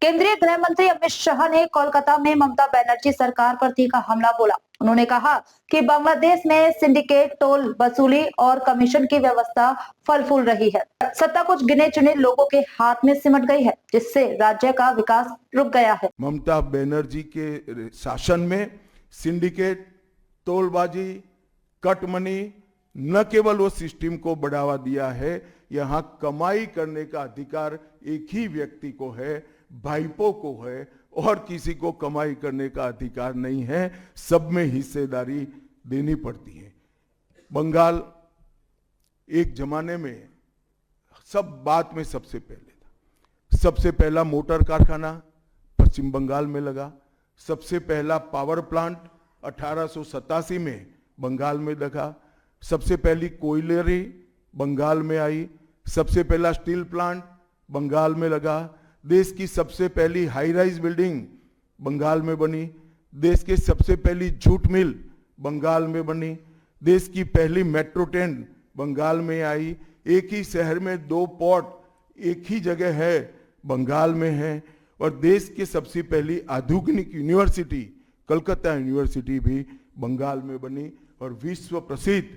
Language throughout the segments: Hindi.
केंद्रीय गृह मंत्री अमित शाह ने कोलकाता में ममता बनर्जी सरकार पर तीखा हमला बोला। उन्होंने कहा कि बांग्लादेश में सिंडिकेट, टोल वसूली और कमीशन की व्यवस्था फल फूल रही है। सत्ता कुछ गिने चुने लोगों के हाथ में सिमट गई है, जिससे राज्य का विकास रुक गया है। ममता बनर्जी के शासन में सिंडिकेट, टोलबाजी, कट मनी न केवल वो सिस्टम को बढ़ावा दिया है, यहाँ कमाई करने का अधिकार एक ही व्यक्ति को है, भाईपों को है, और किसी को कमाई करने का अधिकार नहीं है। सब में हिस्सेदारी देनी पड़ती है। बंगाल एक जमाने में सब बात में सबसे पहले था। सबसे पहला मोटर कारखाना पश्चिम बंगाल में लगा। सबसे पहला पावर प्लांट 1887 में बंगाल में लगा। सबसे पहली कोयलरी बंगाल में आई। सबसे पहला स्टील प्लांट बंगाल में लगा। देश की सबसे पहली हाई राइज बिल्डिंग बंगाल में बनी। देश की सबसे पहली जूट मिल बंगाल में बनी। देश की पहली मेट्रो ट्रेन बंगाल में आई। एक ही शहर में 2 पोर्ट एक ही जगह है, बंगाल में है। और देश की सबसे पहली आधुनिक यूनिवर्सिटी कलकत्ता यूनिवर्सिटी भी बंगाल में बनी। और विश्व प्रसिद्ध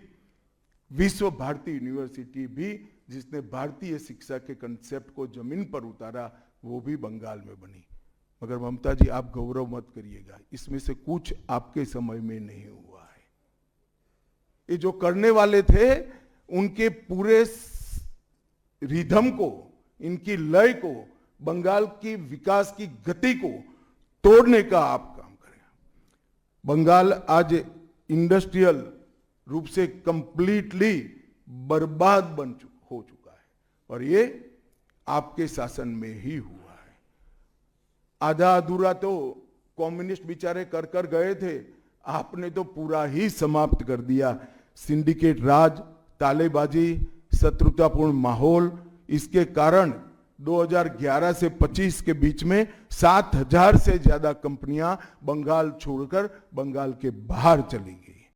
विश्व भारती यूनिवर्सिटी भी, जिसने भारतीय शिक्षा के कंसेप्ट को जमीन पर उतारा, वो भी बंगाल में बनी। मगर ममता जी, आप गौरव मत करिएगा, इसमें से कुछ आपके समय में नहीं हुआ है। ये जो करने वाले थे, उनके पूरे रिदम को, इनकी लय को, बंगाल की विकास की गति को तोड़ने का आप काम करें। बंगाल आज इंडस्ट्रियल रूप से कंप्लीटली बर्बाद हो चुका है, और ये आपके शासन में ही हुआ है। आधा अधूरा तो कम्युनिस्ट बेचारे कर कर गए थे, आपने तो पूरा ही समाप्त कर दिया। सिंडिकेट राज, तालेबाजी, शत्रुतापूर्ण माहौल, इसके कारण 2011 से 25 के बीच में 7000 से ज्यादा कंपनियां बंगाल छोड़कर बंगाल के बाहर चली गई।